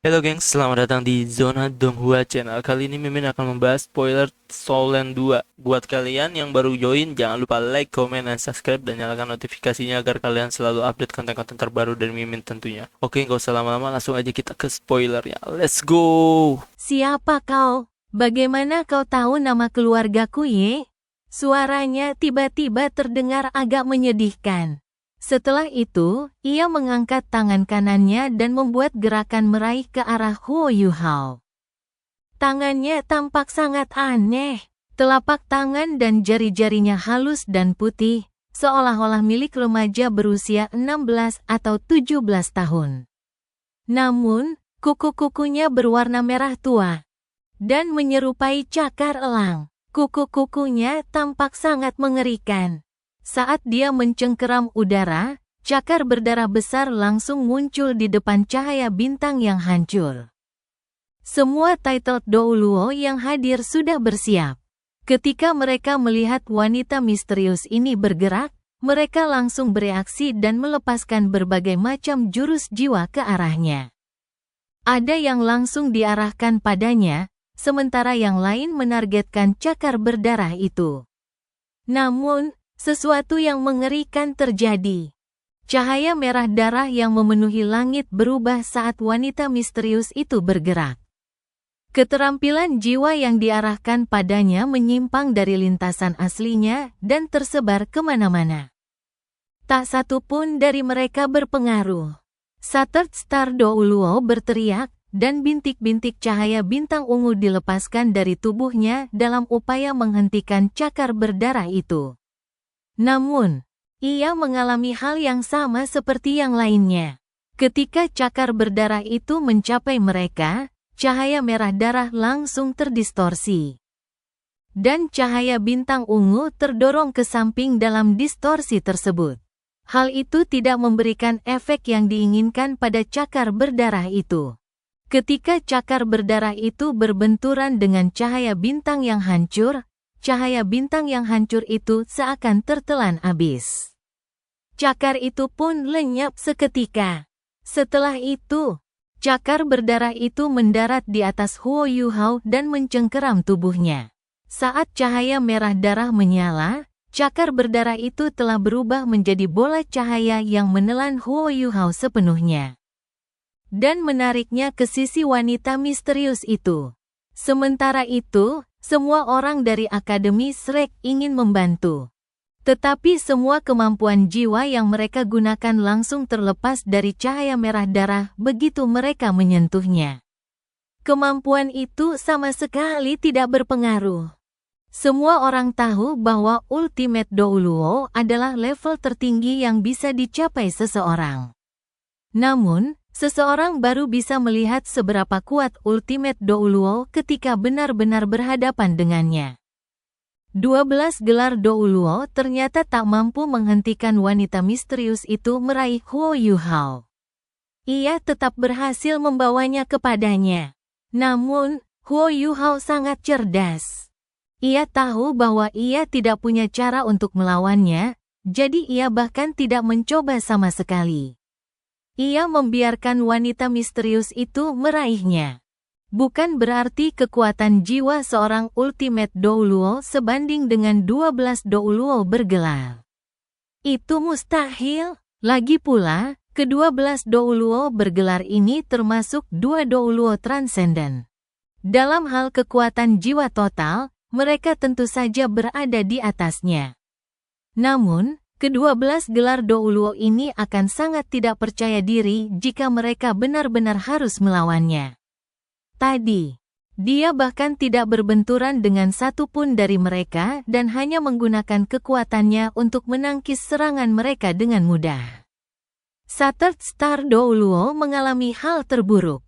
Halo gengs, selamat datang di Zona Donghua Channel. Kali ini Mimin akan membahas spoiler Soulland 2. Buat kalian yang baru join, jangan lupa like, comment, dan subscribe, dan nyalakan notifikasinya agar kalian selalu update konten-konten terbaru dari Mimin tentunya. Oke, nggak usah lama-lama, langsung aja kita ke spoilernya. Let's go! Siapa kau? Bagaimana kau tahu nama keluargaku, Ye? Suaranya tiba-tiba terdengar agak menyedihkan. Setelah itu, ia mengangkat tangan kanannya dan membuat gerakan meraih ke arah Huo Yuhao. Tangannya tampak sangat aneh. Telapak tangan dan jari-jarinya halus dan putih, seolah-olah milik remaja berusia 16 atau 17 tahun. Namun, kuku-kukunya berwarna merah tua dan menyerupai cakar elang. Kuku-kukunya tampak sangat mengerikan. Saat dia mencengkeram udara, cakar berdarah besar langsung muncul di depan cahaya bintang yang hancur. Semua titled Douluo yang hadir sudah bersiap. Ketika mereka melihat wanita misterius ini bergerak, mereka langsung bereaksi dan melepaskan berbagai macam jurus jiwa ke arahnya. Ada yang langsung diarahkan padanya, sementara yang lain menargetkan cakar berdarah itu. Namun, sesuatu yang mengerikan terjadi. Cahaya merah darah yang memenuhi langit berubah saat wanita misterius itu bergerak. Keterampilan jiwa yang diarahkan padanya menyimpang dari lintasan aslinya dan tersebar kemana-mana. Tak satu pun dari mereka berpengaruh. Shattered Star Douluo berteriak, dan bintik-bintik cahaya bintang ungu dilepaskan dari tubuhnya dalam upaya menghentikan cakar berdarah itu. Namun, ia mengalami hal yang sama seperti yang lainnya. Ketika cakar berdarah itu mencapai mereka, cahaya merah darah langsung terdistorsi. Dan cahaya bintang ungu terdorong ke samping dalam distorsi tersebut. Hal itu tidak memberikan efek yang diinginkan pada cakar berdarah itu. Ketika cakar berdarah itu berbenturan dengan cahaya bintang yang hancur, cahaya bintang yang hancur itu seakan tertelan habis. Cakar itu pun lenyap seketika. Setelah itu, cakar berdarah itu mendarat di atas Huo Yuhao dan mencengkeram tubuhnya. Saat cahaya merah darah menyala, cakar berdarah itu telah berubah menjadi bola cahaya yang menelan Huo Yuhao sepenuhnya dan menariknya ke sisi wanita misterius itu. Sementara itu, semua orang dari Akademi Shrek ingin membantu. Tetapi semua kemampuan jiwa yang mereka gunakan langsung terlepas dari cahaya merah darah begitu mereka menyentuhnya. Kemampuan itu sama sekali tidak berpengaruh. Semua orang tahu bahwa Ultimate Douluo adalah level tertinggi yang bisa dicapai seseorang. Namun, seseorang baru bisa melihat seberapa kuat Ultimate Douluo ketika benar-benar berhadapan dengannya. 12 gelar Douluo ternyata tak mampu menghentikan wanita misterius itu meraih Huo Yuhao. Ia tetap berhasil membawanya kepadanya. Namun, Huo Yuhao sangat cerdas. Ia tahu bahwa ia tidak punya cara untuk melawannya, jadi ia bahkan tidak mencoba sama sekali. Ia membiarkan wanita misterius itu meraihnya. Bukan berarti kekuatan jiwa seorang Ultimate Douluo sebanding dengan 12 Douluo bergelar. Itu mustahil. Lagi pula, ke-12 Douluo bergelar ini termasuk 2 Douluo Transcendent. Dalam hal kekuatan jiwa total, mereka tentu saja berada di atasnya. Namun, ke-12 gelar Douluo ini akan sangat tidak percaya diri jika mereka benar-benar harus melawannya. Tadi, dia bahkan tidak berbenturan dengan satu pun dari mereka dan hanya menggunakan kekuatannya untuk menangkis serangan mereka dengan mudah. Shattered Star Douluo mengalami hal terburuk.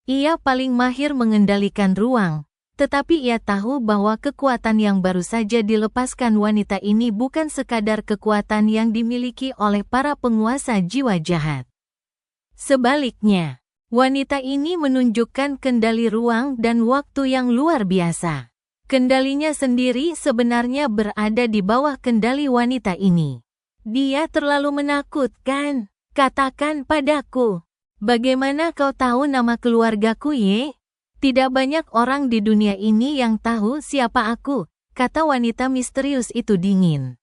Ia paling mahir mengendalikan ruang. Tetapi ia tahu bahwa kekuatan yang baru saja dilepaskan wanita ini bukan sekadar kekuatan yang dimiliki oleh para penguasa jiwa jahat. Sebaliknya, wanita ini menunjukkan kendali ruang dan waktu yang luar biasa. Kendalinya sendiri sebenarnya berada di bawah kendali wanita ini. Dia terlalu menakutkan. Katakan padaku, Bagaimana kau tahu nama keluargaku, Ye? Tidak banyak orang di dunia ini yang tahu siapa aku, kata wanita misterius itu dingin.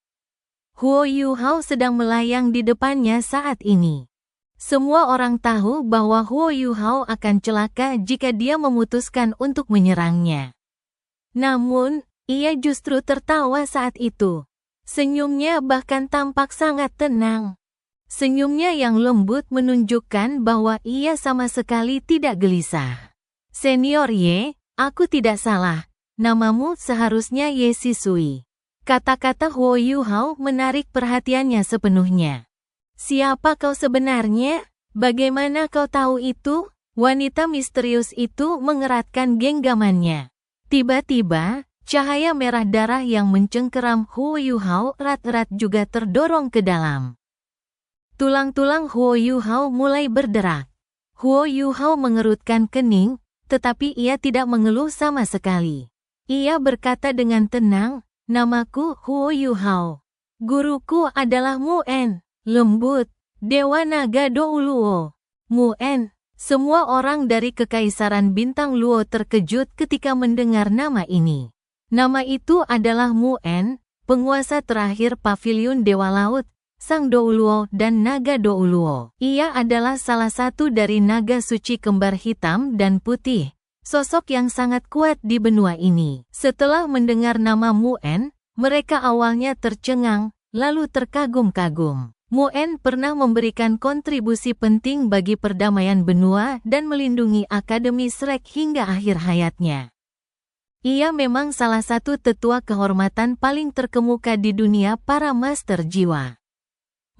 Huo Yuhao sedang melayang di depannya saat ini. Semua orang tahu bahwa Huo Yuhao akan celaka jika dia memutuskan untuk menyerangnya. Namun, ia justru tertawa saat itu. Senyumnya bahkan tampak sangat tenang. Senyumnya yang lembut menunjukkan bahwa ia sama sekali tidak gelisah. Senior Ye, aku tidak salah. Namamu seharusnya Ye Shisui. Kata-kata Huo Yuhao menarik perhatiannya sepenuhnya. Siapa kau sebenarnya? Bagaimana kau tahu itu? Wanita misterius itu mengeratkan genggamannya. Tiba-tiba, cahaya merah darah yang mencengkeram Huo Yuhao erat-erat juga terdorong ke dalam. Tulang-tulang Huo Yuhao mulai berderak. Huo Yuhao mengerutkan kening, tetapi ia tidak mengeluh sama sekali. Ia berkata dengan tenang, namaku Huo Yuhao. Guruku adalah Muen. Lembut, Dewa Naga Dou Luo. Muen. Semua orang dari Kekaisaran Bintang Luo terkejut ketika mendengar nama ini. Nama itu adalah Muen, penguasa terakhir Paviliun Dewa Laut, Sang Dou Luo dan Naga Dou Luo. Ia adalah salah satu dari naga suci kembar hitam dan putih, sosok yang sangat kuat di benua ini. Setelah mendengar nama Muen, mereka awalnya tercengang, lalu terkagum-kagum. Muen pernah memberikan kontribusi penting bagi perdamaian benua dan melindungi Akademi Shrek hingga akhir hayatnya. Ia memang salah satu tetua kehormatan paling terkemuka di dunia para master jiwa.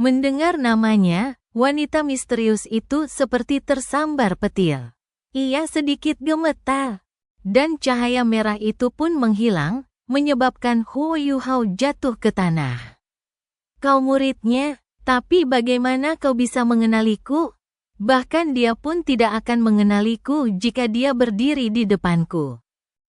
Mendengar namanya, wanita misterius itu seperti tersambar petir. Ia sedikit gemetar, dan cahaya merah itu pun menghilang, menyebabkan Huo Yuhao jatuh ke tanah. Kau muridnya? Tapi bagaimana kau bisa mengenaliku? Bahkan dia pun tidak akan mengenaliku jika dia berdiri di depanku.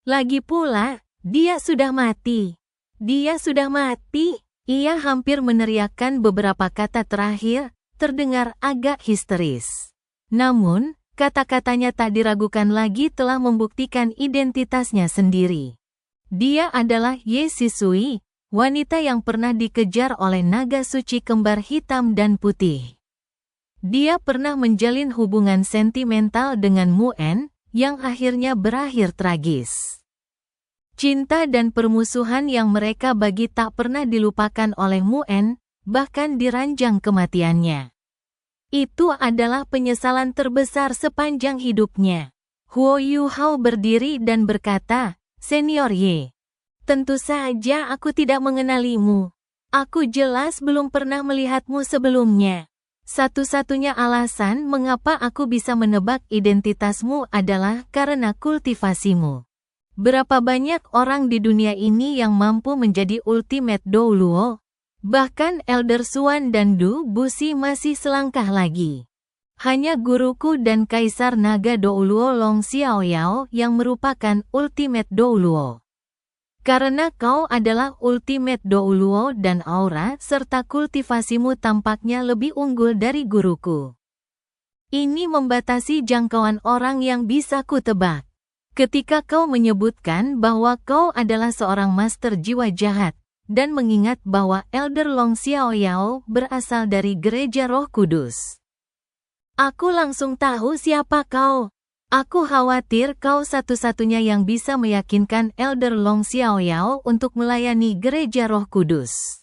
Lagi pula, dia sudah mati. Dia sudah mati. Ia hampir meneriakkan beberapa kata terakhir, terdengar agak histeris. Namun, kata-katanya tak diragukan lagi telah membuktikan identitasnya sendiri. Dia adalah Ye Shisui, wanita yang pernah dikejar oleh naga suci kembar hitam dan putih. Dia pernah menjalin hubungan sentimental dengan Muen, yang akhirnya berakhir tragis. Cinta dan permusuhan yang mereka bagi tak pernah dilupakan oleh Muen, bahkan diranjang kematiannya. Itu adalah penyesalan terbesar sepanjang hidupnya. Huo Yuhao berdiri dan berkata, Senior Ye. Tentu saja aku tidak mengenalimu. Aku jelas belum pernah melihatmu sebelumnya. Satu-satunya alasan mengapa aku bisa menebak identitasmu adalah karena kultivasimu. Berapa banyak orang di dunia ini yang mampu menjadi Ultimate Dou Luo? Bahkan Elder Xuan dan Du Bushi masih selangkah lagi. Hanya guruku dan Kaisar Naga Dou Luo Long Xiaoyao yang merupakan Ultimate Dou Luo. Karena kau adalah Ultimate Dou Luo dan aura serta kultivasimu tampaknya lebih unggul dari guruku. Ini membatasi jangkauan orang yang bisa kutebak. Ketika kau menyebutkan bahwa kau adalah seorang master jiwa jahat, dan mengingat bahwa Elder Long Xiaoyao berasal dari Gereja Roh Kudus. Aku langsung tahu siapa kau. Aku khawatir kau satu-satunya yang bisa meyakinkan Elder Long Xiaoyao untuk melayani Gereja Roh Kudus.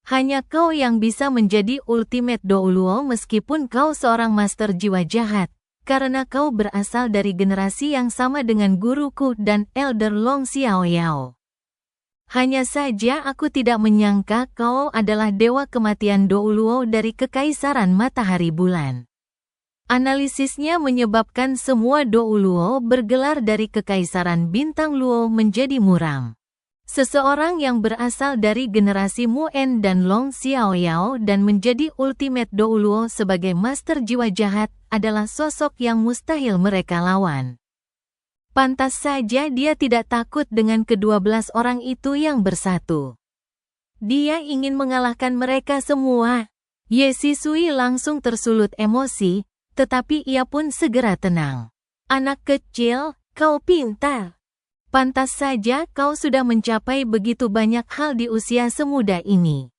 Hanya kau yang bisa menjadi Ultimate Dou Luo meskipun kau seorang master jiwa jahat, karena kau berasal dari generasi yang sama dengan guruku dan Elder Long Xiaoyao. Hanya saja aku tidak menyangka kau adalah dewa kematian Dou Luo dari Kekaisaran Matahari Bulan. Analisisnya menyebabkan semua Dou Luo bergelar dari Kekaisaran Bintang Luo menjadi muram. Seseorang yang berasal dari generasi Muen dan Long Xiaoyao dan menjadi Ultimate Dou Luo sebagai master jiwa jahat adalah sosok yang mustahil mereka lawan. Pantas saja dia tidak takut dengan ke-12 orang itu yang bersatu. Dia ingin mengalahkan mereka semua. Ye Shisui langsung tersulut emosi, tetapi ia pun segera tenang. Anak kecil, kau pintar. Pantas saja kau sudah mencapai begitu banyak hal di usia semuda ini.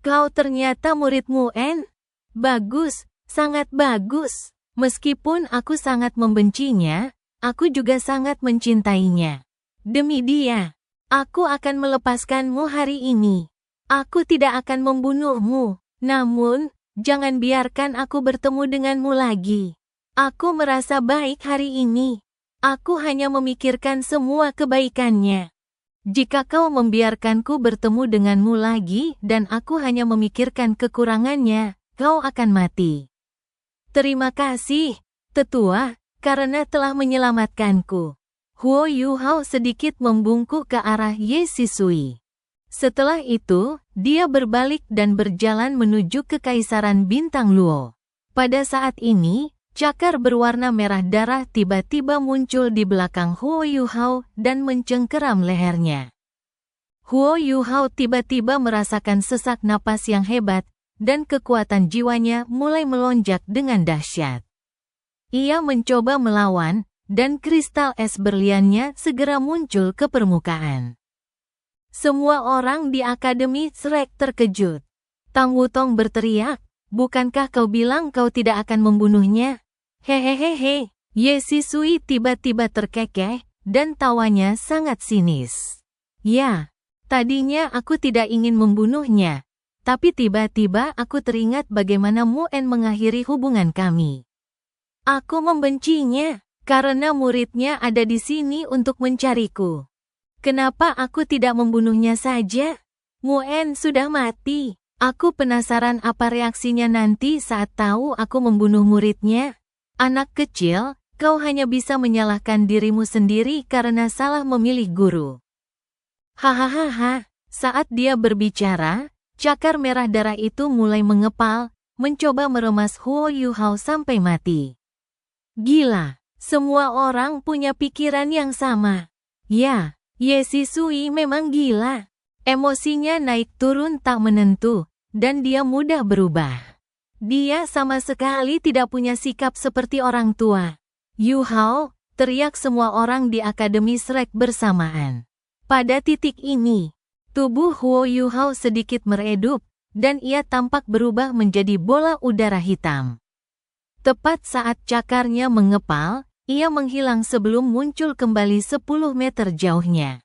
Kau ternyata murid Muen? Bagus, sangat bagus. Meskipun aku sangat membencinya, aku juga sangat mencintainya. Demi dia, aku akan melepaskanmu hari ini. Aku tidak akan membunuhmu, namun, jangan biarkan aku bertemu denganmu lagi. Aku merasa baik hari ini. Aku hanya memikirkan semua kebaikannya. Jika kau membiarkanku bertemu denganmu lagi dan aku hanya memikirkan kekurangannya, kau akan mati. Terima kasih, tetua, karena telah menyelamatkanku. Huo Yuhao sedikit membungkuk ke arah Ye Sisui. Setelah itu, dia berbalik dan berjalan menuju ke Kaisaran Bintang Luo. Pada saat ini, cakar berwarna merah darah tiba-tiba muncul di belakang Huo Yuhao dan mencengkeram lehernya. Huo Yuhao tiba-tiba merasakan sesak napas yang hebat, dan kekuatan jiwanya mulai melonjak dengan dahsyat. Ia mencoba melawan, dan kristal es berliannya segera muncul ke permukaan. Semua orang di Akademi Shrek terkejut. Tang Wutong berteriak, "Bukankah kau bilang kau tidak akan membunuhnya?" Hehehehe, Ye Sisui tiba-tiba terkekeh, dan tawanya sangat sinis. Ya, tadinya aku tidak ingin membunuhnya, tapi tiba-tiba aku teringat bagaimana Muen mengakhiri hubungan kami. Aku membencinya, karena muridnya ada di sini untuk mencariku. Kenapa aku tidak membunuhnya saja? Muen sudah mati. Aku penasaran apa reaksinya nanti saat tahu aku membunuh muridnya. Anak kecil, kau hanya bisa menyalahkan dirimu sendiri karena salah memilih guru. Hahaha, saat dia berbicara, cakar merah darah itu mulai mengepal, mencoba meremas Huo Yuhao sampai mati. Gila, semua orang punya pikiran yang sama. Ya, Ye Sisui memang gila. Emosinya naik turun tak menentu, dan dia mudah berubah. Dia sama sekali tidak punya sikap seperti orang tua. Yuhao, teriak semua orang di Akademi Shrek bersamaan. Pada titik ini, tubuh Huo Yuhao sedikit meredup, dan ia tampak berubah menjadi bola udara hitam. Tepat saat cakarnya mengepal, ia menghilang sebelum muncul kembali 10 meter jauhnya.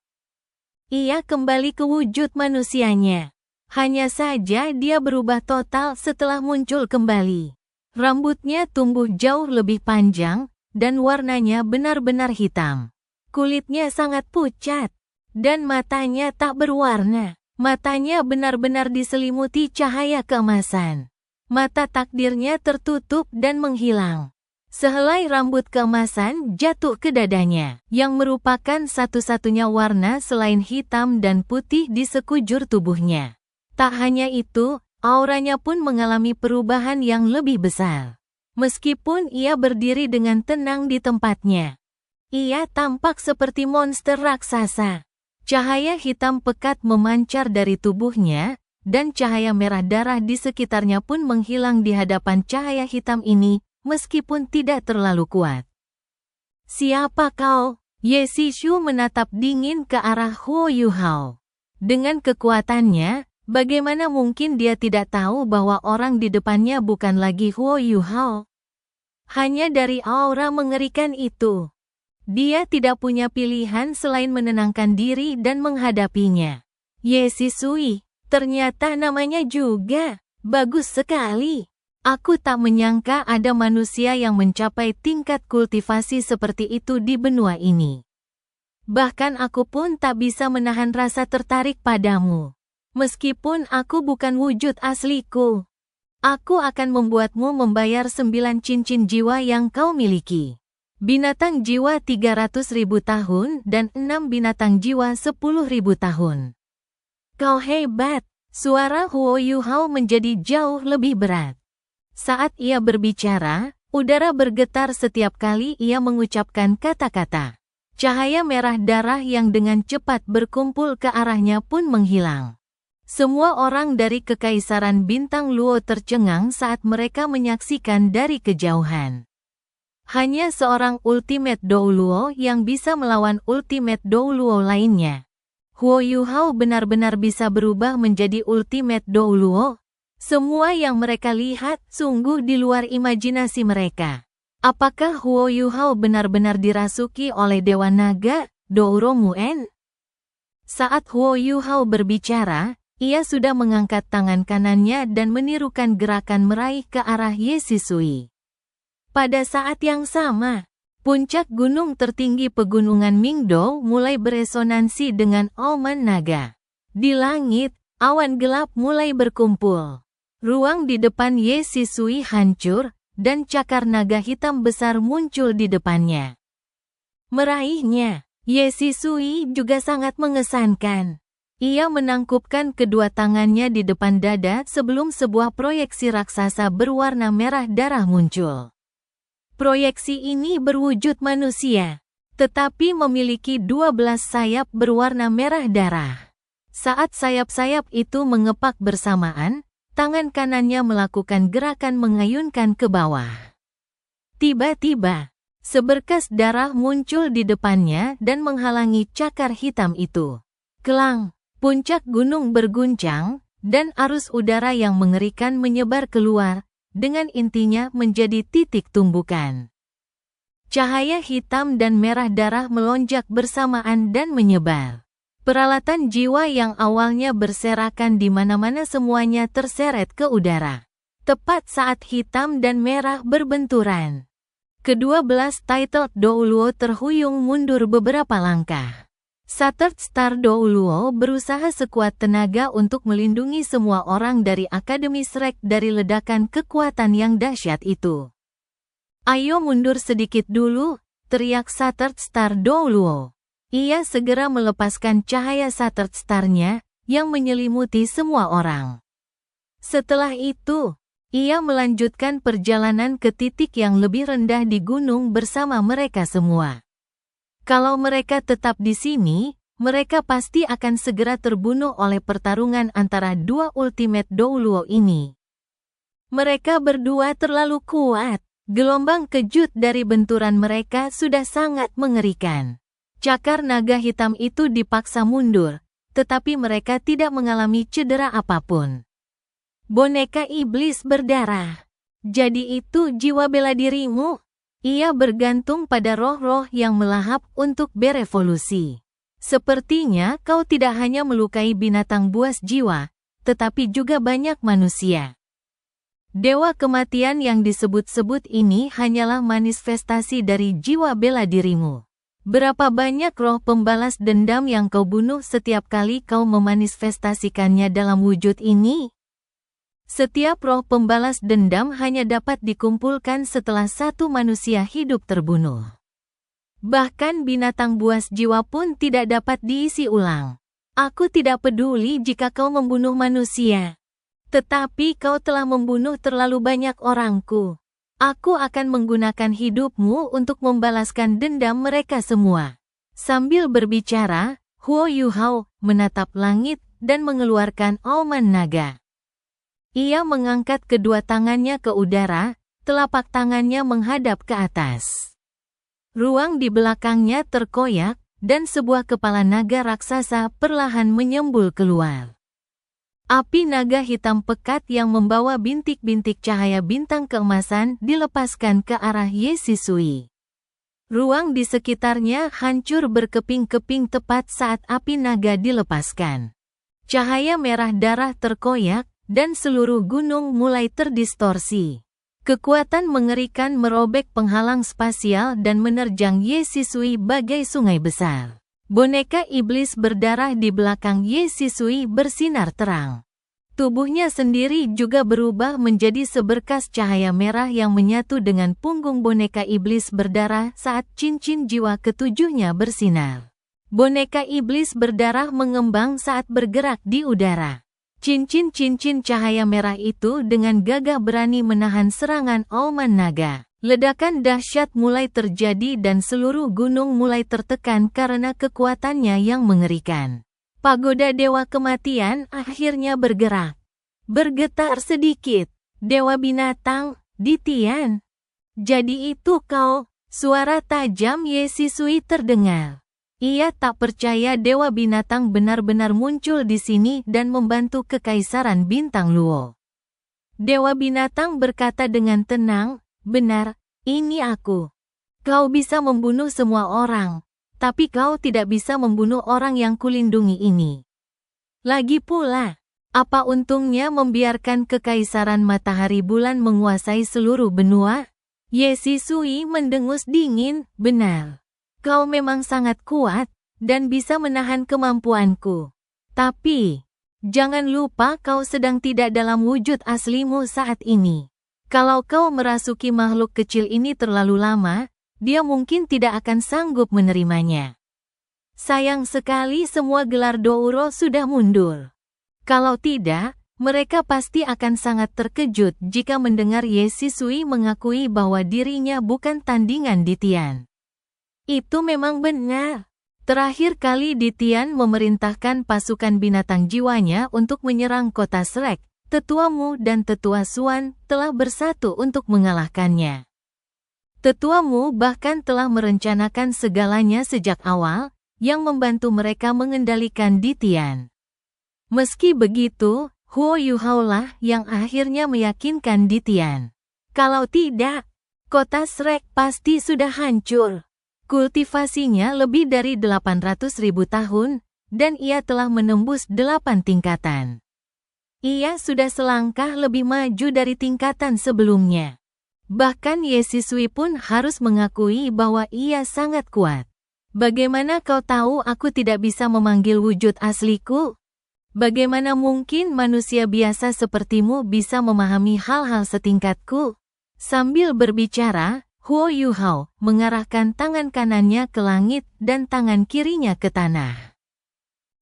Ia kembali ke wujud manusianya. Hanya saja dia berubah total setelah muncul kembali. Rambutnya tumbuh jauh lebih panjang, dan warnanya benar-benar hitam. Kulitnya sangat pucat, dan matanya tak berwarna. Matanya benar-benar diselimuti cahaya keemasan. Mata takdirnya tertutup dan menghilang. Sehelai rambut keemasan jatuh ke dadanya, yang merupakan satu-satunya warna selain hitam dan putih di sekujur tubuhnya. Tak hanya itu, auranya pun mengalami perubahan yang lebih besar. Meskipun ia berdiri dengan tenang di tempatnya, ia tampak seperti monster raksasa. Cahaya hitam pekat memancar dari tubuhnya, dan cahaya merah darah di sekitarnya pun menghilang di hadapan cahaya hitam ini, meskipun tidak terlalu kuat. Siapa kau? Ye Sishu menatap dingin ke arah Huo Yuhao. Dengan kekuatannya, bagaimana mungkin dia tidak tahu bahwa orang di depannya bukan lagi Huo Yuhao? Hanya dari aura mengerikan itu, dia tidak punya pilihan selain menenangkan diri dan menghadapinya. Ye Sisui, ternyata namanya juga bagus sekali. Aku tak menyangka ada manusia yang mencapai tingkat kultivasi seperti itu di benua ini. Bahkan aku pun tak bisa menahan rasa tertarik padamu. Meskipun aku bukan wujud asliku, aku akan membuatmu membayar 9 cincin jiwa yang kau miliki. Binatang jiwa 300.000 tahun dan 6 binatang jiwa 10.000 tahun. Kau hebat. Suara Huo Yuhao menjadi jauh lebih berat. Saat ia berbicara, udara bergetar setiap kali ia mengucapkan kata-kata. Cahaya merah darah yang dengan cepat berkumpul ke arahnya pun menghilang. Semua orang dari Kekaisaran Bintang Luo tercengang saat mereka menyaksikan dari kejauhan. Hanya seorang Ultimate Dou Luo yang bisa melawan Ultimate Dou Luo lainnya. Huo Yuhao benar-benar bisa berubah menjadi Ultimate Dou Luo. Semua yang mereka lihat sungguh di luar imajinasi mereka. Apakah Huo Yuhao benar-benar dirasuki oleh Dewa Naga, Douro Muen? Saat Huo Yuhao berbicara, ia sudah mengangkat tangan kanannya dan menirukan gerakan meraih ke arah Ye Shisui. Pada saat yang sama, puncak gunung tertinggi pegunungan Mingdou mulai beresonansi dengan auman naga. Di langit, awan gelap mulai berkumpul. Ruang di depan Ye Shisui hancur, dan cakar naga hitam besar muncul di depannya. Meraihnya, Ye Shisui juga sangat mengesankan. Ia menangkupkan kedua tangannya di depan dada sebelum sebuah proyeksi raksasa berwarna merah darah muncul. Proyeksi ini berwujud manusia, tetapi memiliki 12 sayap berwarna merah darah. Saat sayap-sayap itu mengepak bersamaan, tangan kanannya melakukan gerakan mengayunkan ke bawah. Tiba-tiba, seberkas darah muncul di depannya dan menghalangi cakar hitam itu. Kelang, puncak gunung berguncang, dan arus udara yang mengerikan menyebar keluar, dengan intinya menjadi titik tumbukan. Cahaya hitam dan merah darah melonjak bersamaan dan menyebar. Peralatan jiwa yang awalnya berserakan di mana-mana semuanya terseret ke udara. Tepat saat hitam dan merah berbenturan, kedua belas titled Dou Luo terhuyung mundur beberapa langkah. Shattered Star Dou Luo berusaha sekuat tenaga untuk melindungi semua orang dari Akademi Shrek dari ledakan kekuatan yang dahsyat itu. "Ayo mundur sedikit dulu," teriak Shattered Star Dou Luo. Ia segera melepaskan cahaya Shattered Star-nya, yang menyelimuti semua orang. Setelah itu, ia melanjutkan perjalanan ke titik yang lebih rendah di gunung bersama mereka semua. Kalau mereka tetap di sini, mereka pasti akan segera terbunuh oleh pertarungan antara dua Ultimate Dou Luo ini. Mereka berdua terlalu kuat. Gelombang kejut dari benturan mereka sudah sangat mengerikan. Cakar naga hitam itu dipaksa mundur, tetapi mereka tidak mengalami cedera apapun. Boneka iblis berdarah. Jadi itu jiwa bela dirimu? Ia bergantung pada roh-roh yang melahap untuk berevolusi. Sepertinya kau tidak hanya melukai binatang buas jiwa, tetapi juga banyak manusia. Dewa kematian yang disebut-sebut ini hanyalah manifestasi dari jiwa bela dirimu. Berapa banyak roh pembalas dendam yang kau bunuh setiap kali kau memanifestasikannya dalam wujud ini? Setiap roh pembalas dendam hanya dapat dikumpulkan setelah satu manusia hidup terbunuh. Bahkan binatang buas jiwa pun tidak dapat diisi ulang. Aku tidak peduli jika kau membunuh manusia. Tetapi kau telah membunuh terlalu banyak orangku. Aku akan menggunakan hidupmu untuk membalaskan dendam mereka semua. Sambil berbicara, Huo Yuhao menatap langit dan mengeluarkan auman naga. Ia mengangkat kedua tangannya ke udara, telapak tangannya menghadap ke atas. Ruang di belakangnya terkoyak, dan sebuah kepala naga raksasa perlahan menyembul keluar. Api naga hitam pekat yang membawa bintik-bintik cahaya bintang keemasan dilepaskan ke arah Ye Shisui. Ruang di sekitarnya hancur berkeping-keping tepat saat api naga dilepaskan. Cahaya merah darah terkoyak, dan seluruh gunung mulai terdistorsi. Kekuatan mengerikan merobek penghalang spasial dan menerjang Ye Shisui bagai sungai besar. Boneka iblis berdarah di belakang Ye Shisui bersinar terang. Tubuhnya sendiri juga berubah menjadi seberkas cahaya merah yang menyatu dengan punggung boneka iblis berdarah saat cincin jiwa ketujuhnya bersinar. Boneka iblis berdarah mengembang saat bergerak di udara. Cincin-cincin cahaya merah itu dengan gagah berani menahan serangan auman naga. Ledakan dahsyat mulai terjadi dan seluruh gunung mulai tertekan karena kekuatannya yang mengerikan. Pagoda Dewa Kematian akhirnya bergerak. Bergetar sedikit. Dewa Binatang, di Tian. Jadi itu kau, suara tajam Ye Sisui terdengar. Ia tak percaya Dewa Binatang benar-benar muncul di sini dan membantu Kekaisaran Bintang Luo. Dewa Binatang berkata dengan tenang, benar, ini aku. Kau bisa membunuh semua orang, tapi kau tidak bisa membunuh orang yang kulindungi ini. Lagi pula, apa untungnya membiarkan Kekaisaran Matahari Bulan menguasai seluruh benua? Ye Sisui mendengus dingin, benar. Kau memang sangat kuat, dan bisa menahan kemampuanku. Tapi, jangan lupa kau sedang tidak dalam wujud aslimu saat ini. Kalau kau merasuki makhluk kecil ini terlalu lama, dia mungkin tidak akan sanggup menerimanya. Sayang sekali semua gelar Douro sudah mundur. Kalau tidak, mereka pasti akan sangat terkejut jika mendengar Ye Sisui mengakui bahwa dirinya bukan tandingan di Tian. Itu memang benar. Terakhir kali di Tian memerintahkan pasukan binatang jiwanya untuk menyerang kota Shrek, Tetua Mu dan Tetua Suan telah bersatu untuk mengalahkannya. Tetua Mu bahkan telah merencanakan segalanya sejak awal, yang membantu mereka mengendalikan di Tian. Meski begitu, Huo Yuhao lah yang akhirnya meyakinkan di Tian. Kalau tidak, kota Shrek pasti sudah hancur. Kultivasinya lebih dari 800.000 tahun, dan ia telah menembus 8 tingkatan. Ia sudah selangkah lebih maju dari tingkatan sebelumnya. Bahkan Ye Sisui pun harus mengakui bahwa ia sangat kuat. Bagaimana kau tahu aku tidak bisa memanggil wujud asliku? Bagaimana mungkin manusia biasa sepertimu bisa memahami hal-hal setingkatku? Sambil berbicara, Huo Yuhao mengarahkan tangan kanannya ke langit dan tangan kirinya ke tanah.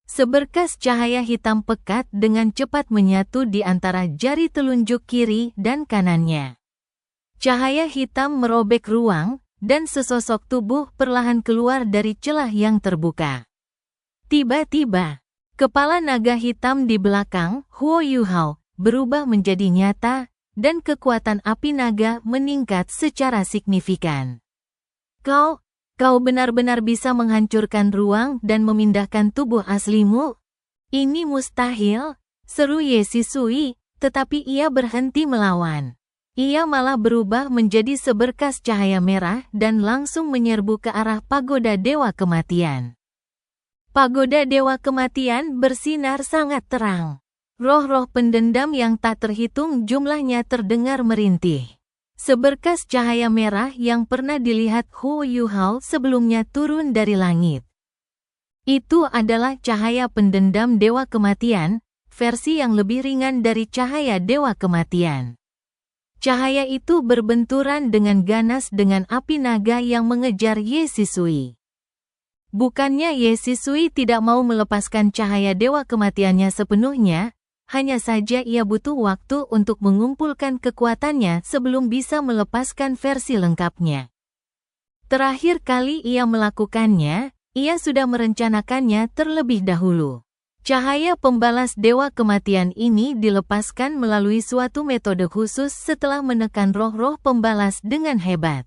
Seberkas cahaya hitam pekat dengan cepat menyatu di antara jari telunjuk kiri dan kanannya. Cahaya hitam merobek ruang, dan sesosok tubuh perlahan keluar dari celah yang terbuka. Tiba-tiba, kepala naga hitam di belakang Huo Yuhao berubah menjadi nyata, dan kekuatan api naga meningkat secara signifikan. Kau benar-benar bisa menghancurkan ruang dan memindahkan tubuh aslimu? Ini mustahil, seru Ye Sisui, tetapi ia berhenti melawan. Ia malah berubah menjadi seberkas cahaya merah dan langsung menyerbu ke arah Pagoda Dewa Kematian. Pagoda Dewa Kematian bersinar sangat terang. Roh-roh pendendam yang tak terhitung jumlahnya terdengar merintih. Seberkas cahaya merah yang pernah dilihat Huo Yuhao sebelumnya turun dari langit. Itu adalah cahaya pendendam Dewa Kematian, versi yang lebih ringan dari cahaya Dewa Kematian. Cahaya itu berbenturan dengan ganas dengan api naga yang mengejar Ye Sisui. Bukannya Ye Sisui tidak mau melepaskan cahaya Dewa Kematiannya sepenuhnya, hanya saja ia butuh waktu untuk mengumpulkan kekuatannya sebelum bisa melepaskan versi lengkapnya. Terakhir kali ia melakukannya, ia sudah merencanakannya terlebih dahulu. Cahaya pembalas Dewa Kematian ini dilepaskan melalui suatu metode khusus setelah menekan roh-roh pembalas dengan hebat.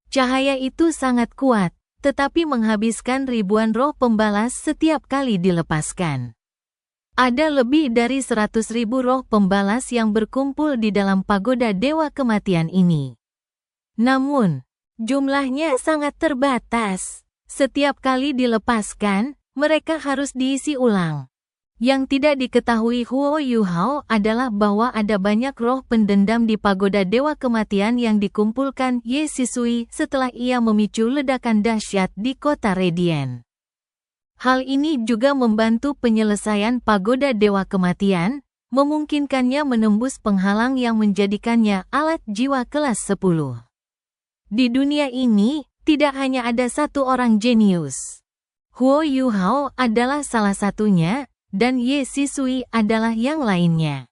Cahaya itu sangat kuat, tetapi menghabiskan ribuan roh pembalas setiap kali dilepaskan. Ada lebih dari 100.000 roh pembalas yang berkumpul di dalam pagoda Dewa Kematian ini. Namun, jumlahnya sangat terbatas. Setiap kali dilepaskan, mereka harus diisi ulang. Yang tidak diketahui Huo Yuhao adalah bahwa ada banyak roh pendendam di pagoda Dewa Kematian yang dikumpulkan Ye Sisui setelah ia memicu ledakan dahsyat di kota Radiant. Hal ini juga membantu penyelesaian pagoda Dewa Kematian, memungkinkannya menembus penghalang yang menjadikannya alat jiwa kelas 10. Di dunia ini, tidak hanya ada satu orang jenius. Huo Yuhao adalah salah satunya, dan Ye Sisui adalah yang lainnya.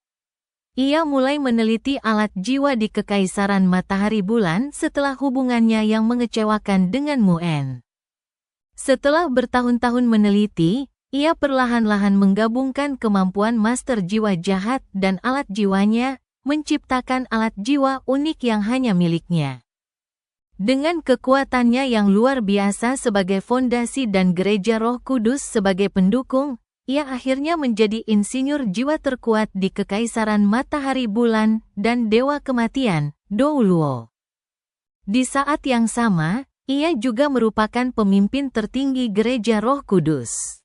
Ia mulai meneliti alat jiwa di Kekaisaran Matahari Bulan setelah hubungannya yang mengecewakan dengan Muen. Setelah bertahun-tahun meneliti, ia perlahan-lahan menggabungkan kemampuan master jiwa jahat dan alat jiwanya, menciptakan alat jiwa unik yang hanya miliknya. Dengan kekuatannya yang luar biasa sebagai fondasi dan gereja Roh Kudus sebagai pendukung, ia akhirnya menjadi insinyur jiwa terkuat di Kekaisaran Matahari Bulan dan Dewa Kematian, Douluo. Di saat yang sama, ia juga merupakan pemimpin tertinggi gereja Roh Kudus.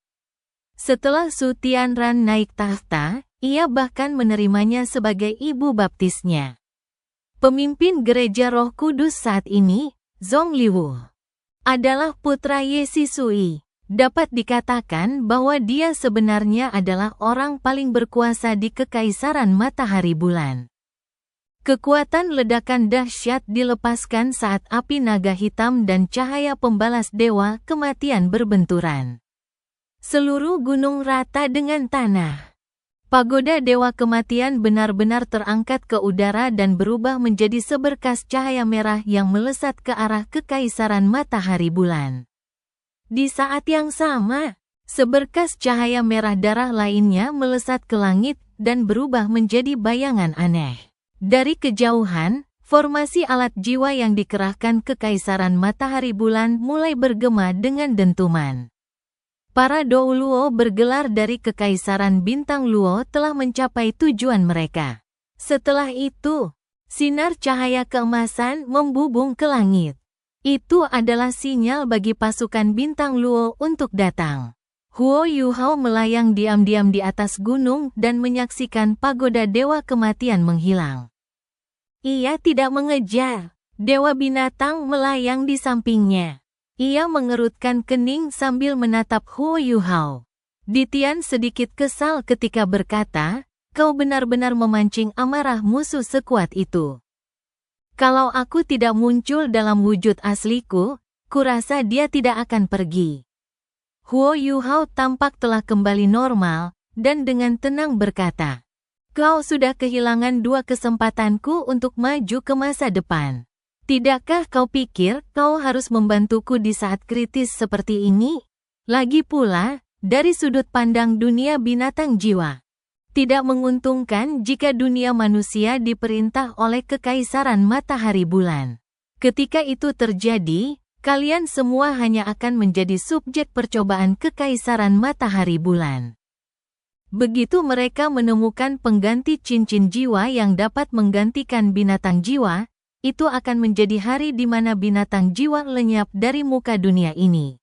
Setelah Su Tianran naik tahta, ia bahkan menerimanya sebagai ibu baptisnya. Pemimpin gereja Roh Kudus saat ini, Zhong Liwu, adalah putra Ye Sisui. Dapat dikatakan bahwa dia sebenarnya adalah orang paling berkuasa di Kekaisaran Matahari Bulan. Kekuatan ledakan dahsyat dilepaskan saat api naga hitam dan cahaya pembalas Dewa Kematian berbenturan. Seluruh gunung rata dengan tanah. Pagoda Dewa Kematian benar-benar terangkat ke udara dan berubah menjadi seberkas cahaya merah yang melesat ke arah Kekaisaran Matahari Bulan. Di saat yang sama, seberkas cahaya merah darah lainnya melesat ke langit dan berubah menjadi bayangan aneh. Dari kejauhan, formasi alat jiwa yang dikerahkan Kekaisaran Matahari Bulan mulai bergema dengan dentuman. Para Douluo bergelar dari Kekaisaran Bintang Luo telah mencapai tujuan mereka. Setelah itu, sinar cahaya keemasan membubung ke langit. Itu adalah sinyal bagi pasukan Bintang Luo untuk datang. Huo Yuhao melayang diam-diam di atas gunung dan menyaksikan pagoda Dewa Kematian menghilang. Ia tidak mengejar. Dewa Binatang melayang di sampingnya. Ia mengerutkan kening sambil menatap Huo Yuhao. Ditian sedikit kesal ketika berkata, "Kau benar-benar memancing amarah musuh sekuat itu. Kalau aku tidak muncul dalam wujud asliku, kurasa dia tidak akan pergi." Huo Yuhao tampak telah kembali normal, dan dengan tenang berkata, "Kau sudah kehilangan dua kesempatanku untuk maju ke masa depan. Tidakkah kau pikir kau harus membantuku di saat kritis seperti ini? Lagi pula, dari sudut pandang dunia binatang jiwa, tidak menguntungkan jika dunia manusia diperintah oleh Kekaisaran Matahari Bulan. Ketika itu terjadi, kalian semua hanya akan menjadi subjek percobaan Kekaisaran Matahari Bulan." Begitu mereka menemukan pengganti cincin jiwa yang dapat menggantikan binatang jiwa, itu akan menjadi hari di mana binatang jiwa lenyap dari muka dunia ini.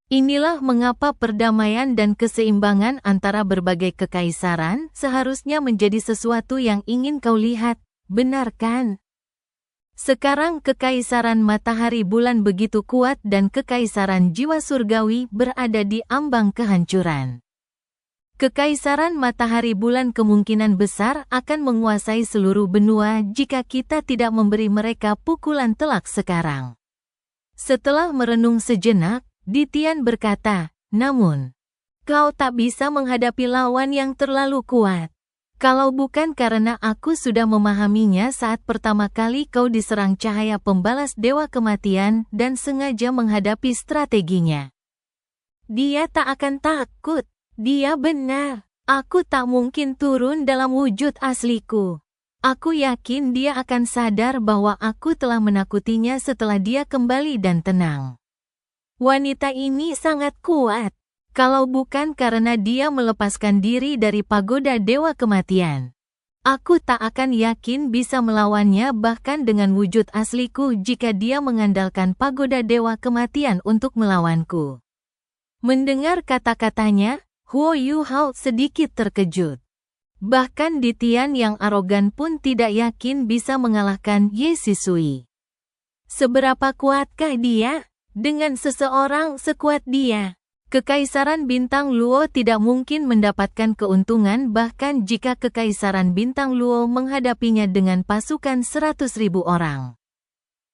Inilah mengapa perdamaian dan keseimbangan antara berbagai kekaisaran seharusnya menjadi sesuatu yang ingin kau lihat, benar kan? Sekarang Kekaisaran Matahari Bulan begitu kuat dan Kekaisaran Jiwa Surgawi berada di ambang kehancuran. Kekaisaran Matahari Bulan kemungkinan besar akan menguasai seluruh benua jika kita tidak memberi mereka pukulan telak sekarang. Setelah merenung sejenak, Ditian berkata, "Namun, kau tak bisa menghadapi lawan yang terlalu kuat. Kalau bukan karena aku sudah memahaminya saat pertama kali kau diserang cahaya pembalas Dewa Kematian dan sengaja menghadapi strateginya. Dia tak akan takut. Dia benar. Aku tak mungkin turun dalam wujud asliku. Aku yakin dia akan sadar bahwa aku telah menakutinya setelah dia kembali dan tenang. Wanita ini sangat kuat. Kalau bukan karena dia melepaskan diri dari pagoda Dewa Kematian, aku tak akan yakin bisa melawannya bahkan dengan wujud asliku jika dia mengandalkan pagoda Dewa Kematian untuk melawanku." Mendengar kata-katanya, Huo Yuhao sedikit terkejut. Bahkan Ditian yang arogan pun tidak yakin bisa mengalahkan Ye Sisui. Seberapa kuatkah dia? Dengan seseorang sekuat dia, Kekaisaran Bintang Luo tidak mungkin mendapatkan keuntungan bahkan jika Kekaisaran Bintang Luo menghadapinya dengan pasukan 100.000 orang.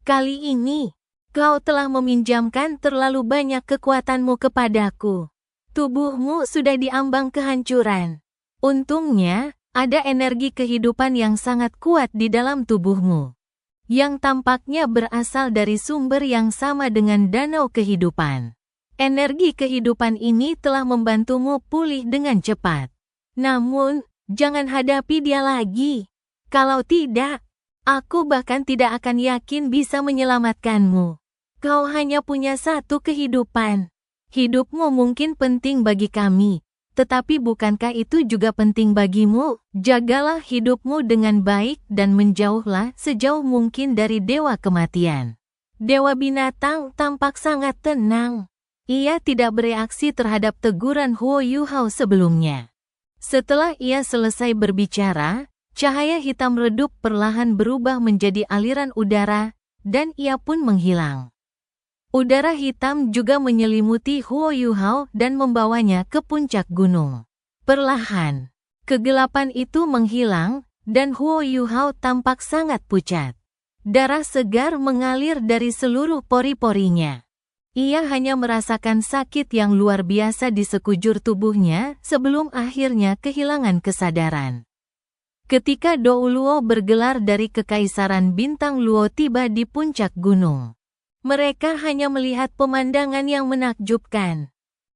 Kali ini, kau telah meminjamkan terlalu banyak kekuatanmu kepadaku. Tubuhmu sudah diambang kehancuran. Untungnya, ada energi kehidupan yang sangat kuat di dalam tubuhmu, yang tampaknya berasal dari sumber yang sama dengan danau kehidupan. Energi kehidupan ini telah membantumu pulih dengan cepat. Namun, jangan hadapi dia lagi. Kalau tidak, aku bahkan tidak akan yakin bisa menyelamatkanmu. Kau hanya punya satu kehidupan. Hidupmu mungkin penting bagi kami, tetapi bukankah itu juga penting bagimu? Jagalah hidupmu dengan baik dan menjauhlah sejauh mungkin dari dewa kematian. Dewa binatang tampak sangat tenang. Ia tidak bereaksi terhadap teguran Huo Yuhao sebelumnya. Setelah ia selesai berbicara, cahaya hitam redup perlahan berubah menjadi aliran udara, dan ia pun menghilang. Udara hitam juga menyelimuti Huo Yuhao dan membawanya ke puncak gunung. Perlahan, kegelapan itu menghilang, dan Huo Yuhao tampak sangat pucat. Darah segar mengalir dari seluruh pori-porinya. Ia hanya merasakan sakit yang luar biasa di sekujur tubuhnya sebelum akhirnya kehilangan kesadaran. Ketika Dou Luo bergelar dari Kekaisaran Bintang Luo tiba di puncak gunung, mereka hanya melihat pemandangan yang menakjubkan.